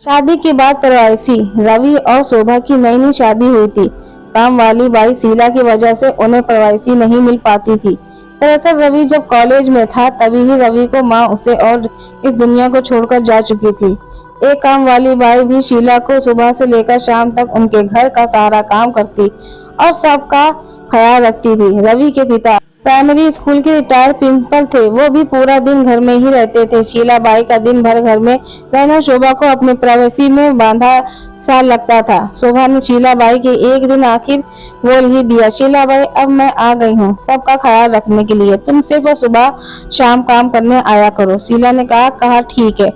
शादी के बाद प्रवासी रवि और शोभा की नई नई शादी हुई थी। काम वाली बाई शीला की वजह से उन्हें प्रवासी नहीं मिल पाती थी। दरअसल रवि जब कॉलेज में था तभी ही रवि को माँ उसे और इस दुनिया को छोड़कर जा चुकी थी। एक काम वाली बाई भी शीला को सुबह से लेकर शाम तक उनके घर का सारा काम करती और सबका ख्याल रखती थी। रवि के पिता प्राइमरी स्कूल के रिटायर्ड प्रिंसिपल थे। वो भी पूरा दिन घर में ही रहते थे। शीला बाई का दिन भर घर में रहना शोभा को अपने प्राइवेसी में बांधा सा लगता था। शोभा ने शीला बाई के एक दिन आखिर बोल ही दिया, शीला बाई अब मैं आ गई हूँ सबका ख्याल रखने के लिए, तुम सिर्फ सुबह शाम काम करने आया करो। शीला ने कहा ठीक है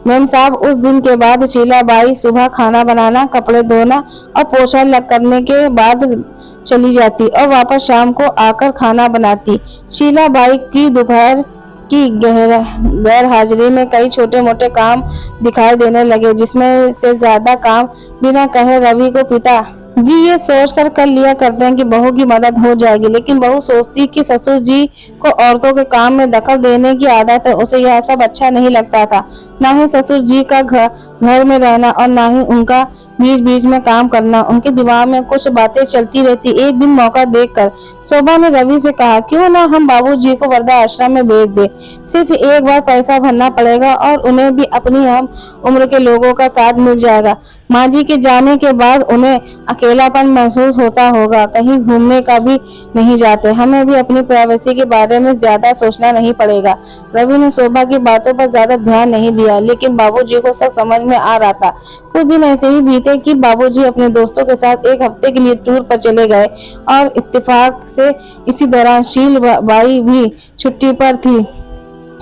मैम साहब। उस दिन के बाद शीला बाई सुबह खाना बनाना, कपड़े धोना और पोछा करने के बाद चली जाती और वापस शाम को आकर खाना बनाती। शीला बाई की दोपहर की गैर हाजिरी में कई छोटे मोटे काम दिखाई देने लगे, जिसमें से ज्यादा काम बिना कहे रवि को पिता जी ये सोच कर लिया करते हैं कि बहू की मदद हो जाएगी, लेकिन बहू सोचती कि ससुर जी को औरतों के काम में दखल देने की आदत है। उसे यह सब अच्छा नहीं लगता था, ना ही ससुर जी का घर में रहना और ना ही उनका बीच बीच में काम करना। उनके दिमाग में कुछ बातें चलती रहती। एक दिन मौका देखकर शोभा ने रवि से कहा, क्यों ना हम बाबूजी को वृद्धा आश्रम में भेज दे। सिर्फ एक बार पैसा भरना पड़ेगा और उन्हें भी अपनी हम उम्र के लोगों का साथ मिल जाएगा। माँ जी के जाने के बाद उन्हें अकेलापन महसूस होता होगा, कहीं घूमने का भी नहीं जाते। हमें भी अपनी प्राइवेसी के बारे में ज्यादा सोचना नहीं पड़ेगा। रवि ने शोभा की बातों पर ज्यादा ध्यान नहीं दिया, लेकिन बाबूजी को सब समझ में आ रहा था। कुछ दिन ऐसे ही बीते कि बाबूजी अपने दोस्तों के साथ एक हफ्ते के लिए टूर पर चले गए और इत्तेफाक से इसी दौरान शील बाई भी छुट्टी पर थी।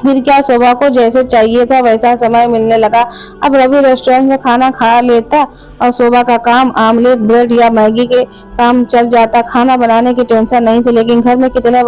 फिर क्या शोभा को जैसे चाहिए था वैसा समय मिलने लगा। अब रवि रेस्टोरेंट से खाना खा लेता और शोभा का काम आमलेट, ब्रेड या मैगी के काम चल जाता। खाना बनाने की टेंशन नहीं थी, लेकिन घर में कितने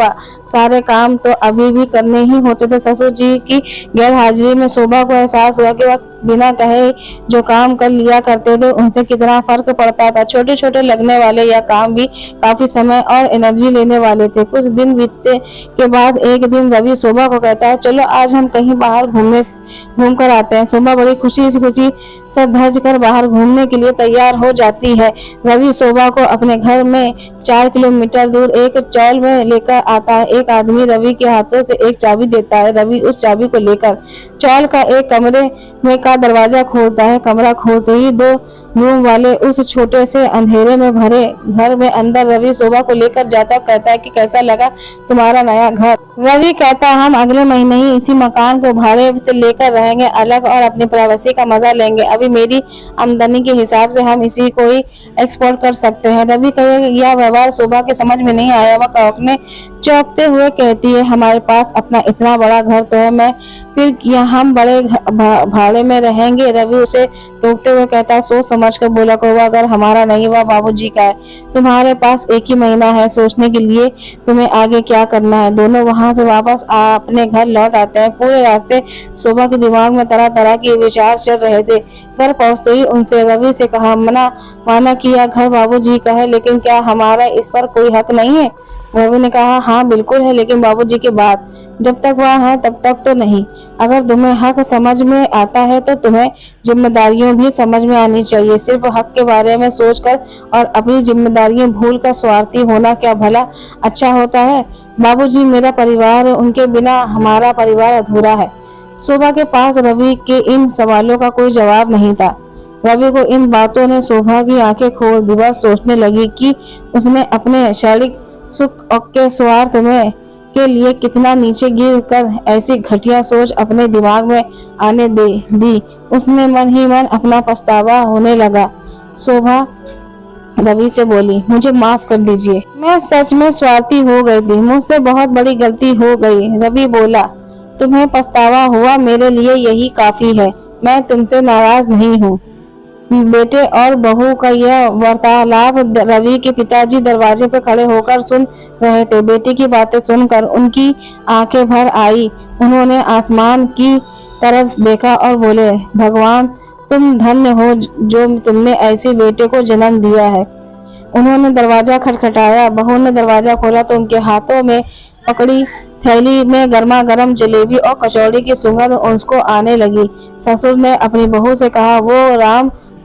सारे काम तो अभी भी करने ही होते थे। ससुर जी की गैर हाजिरी में शोभा को एहसास हुआ कि वह बिना कहे जो काम कर लिया करते थे उनसे कितना फर्क पड़ता था। छोटे छोटे लगने वाले यह काम भी काफी समय और एनर्जी लेने वाले थे। कुछ दिन बीतने के बाद एक दिन रवि शोभा को कहता है, चलो आज हम कहीं बाहर घूम कर आते हैं। शोभा बड़ी खुशी से धज कर बाहर घूमने के लिए तैयार हो जाती है। रवि शोभा को अपने घर में 4 किलोमीटर दूर एक चौल में लेकर आता है। एक आदमी रवि के हाथों से एक चाबी देता है। रवि उस चाबी को लेकर चौल का एक कमरे में का दरवाजा खोलता है। कमरा खोलते ही 2 रूम वाले उस छोटे से अंधेरे में भरे घर में अंदर रवि शोभा को लेकर जाता, कहता है कि कैसा लगा तुम्हारा नया घर। रवि कहता है, हम अगले महीने ही इसी मकान को भाड़े से लेकर रहेंगे अलग और अपनी प्राइवेसी का मजा लेंगे। अभी मेरी आमदनी के हिसाब से हम इसी को ही एक्सपोर्ट कर सकते हैं। रवि कहे यह व्यवहार शोभा के समझ में नहीं आया। वह अपने चौंकते हुए कहती है, हमारे पास अपना इतना बड़ा घर तो है, मैं फिर यहाँ हम बड़े भाड़े में रहेंगे। रवि उसे टोकते हुए कहता, सोच समझ कर बोला करो, अगर हमारा नहीं हुआ बाबूजी का है। तुम्हारे पास एक ही महीना है सोचने के लिए तुम्हें आगे क्या करना है। दोनों वहां से वापस अपने घर लौट आते हैं। पूरे रास्ते शोभा के दिमाग में तरह तरह के विचार चल रहे थे। घर पहुंचते ही उनसे रवि से कहा, माना किया घर बाबूजी का है, लेकिन क्या हमारा इस पर कोई हक नहीं है। रवि ने कहा, हाँ बिल्कुल है, लेकिन बाबूजी के बाद जब तक वह है तब तक तो नहीं। अगर तुम्हें हक समझ में आता है तो तुम्हें जिम्मेदारियों भी समझ में आनी चाहिए। सिर्फ हक के बारे में सोचकर और अपनी जिम्मेदारियां भूलकर स्वार्थी होना क्या भला अच्छा होता है। बाबूजी मेरा परिवार है, उनके बिना हमारा परिवार अधूरा है। शोभा के पास रवि के इन सवालों का कोई जवाब नहीं था। रवि को इन बातों ने शोभा की आंखें खोल दी। वह सोचने लगी कि उसने अपने शारीरिक सुख के स्वार्थ में के लिए कितना नीचे गिर कर ऐसी घटिया सोच अपने दिमाग में आने दी। उसने मन ही मन अपना पछतावा होने लगा। शोभा रवि से बोली, मुझे माफ कर दीजिए, मैं सच में स्वार्थी हो गई थी, मुझसे बहुत बड़ी गलती हो गई। रवि बोला, तुम्हें पछतावा हुआ, मेरे लिए यही काफी है, मैं तुमसे नाराज नहीं हूँ। बेटे और बहू का यह वार्तालाप रवि के पिताजी दरवाजे पर खड़े होकर सुन रहे थे। बेटी की बातें सुनकर उनकी आंखें भर आई। उन्होंने आसमान की तरफ देखा और बोले, भगवान तुम धन्य हो जो तुमने ऐसे बेटे को जन्म दिया है। उन्होंने दरवाजा खटखटाया। बहू ने दरवाजा खोला तो उनके हाथों में पकड़ी थैली में गर्मा गर्म जलेबी और कचौड़ी की सुगंध उसको आने लगी। ससुर ने अपनी बहू से कहा, वो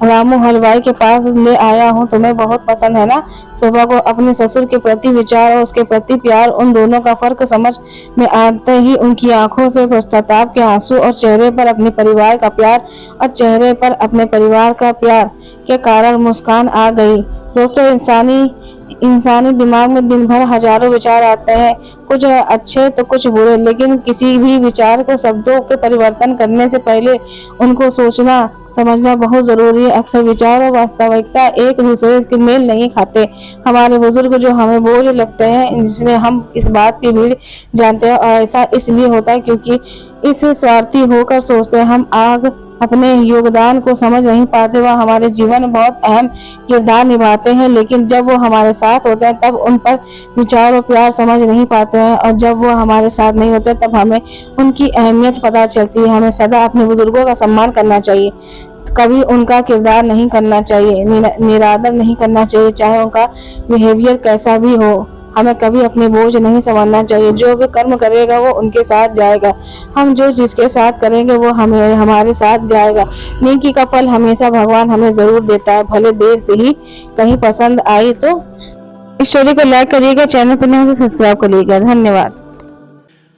रामू हलवाई के पास ले आया हूँ, तुम्हें बहुत पसंद है ना। शोभा को अपने ससुर के प्रति विचार और उसके प्रति प्यार, उन दोनों का फर्क समझ में आते ही उनकी आंखों से पश्चाताप के आंसू और चेहरे पर अपने परिवार का प्यार और चेहरे पर अपने परिवार का प्यार के कारण मुस्कान आ गई। दोस्तों, इंसानी दिमाग में दिन भर हजारों विचार आते हैं, कुछ अच्छे तो कुछ बुरे, लेकिन किसी भी विचार को शब्दों के परिवर्तन करने से पहले उनको सोचना समझना बहुत जरूरी है। अक्सर विचार और वास्तविकता एक दूसरे के मेल नहीं खाते। हमारे बुजुर्ग जो हमें बोझ लगते हैं, जिसमें हम इस बात की भीड़ जानते हैं, और ऐसा इसलिए होता है क्योंकि इस स्वार्थी होकर सोचते हैं। हम आग अपने योगदान को समझ नहीं पाते। वह हमारे जीवन में बहुत अहम किरदार निभाते हैं, लेकिन जब वो हमारे साथ होते हैं तब उन पर विचार और प्यार समझ नहीं पाते हैं, और जब वो हमारे साथ नहीं होते तब हमें उनकी अहमियत पता चलती है। हमें सदा अपने बुजुर्गों का सम्मान करना चाहिए, कभी उनका किरदार नहीं करना चाहिए, निरादर नहीं करना चाहिए, चाहे उनका बिहेवियर कैसा भी हो। हमें कभी अपने बोझ नहीं समझना चाहिए। जो भी कर्म करेगा वो उनके साथ जाएगा। हम जो जिसके साथ करेंगे वो हमें हमारे साथ जाएगा। नेकी का फल हमेशा भगवान हमें जरूर देता है, भले देर से ही। कहीं पसंद आई तो इस स्टोरी को लाइक करिएगा, चैनल पर नहीं तो सब्सक्राइब करिएगा। धन्यवाद।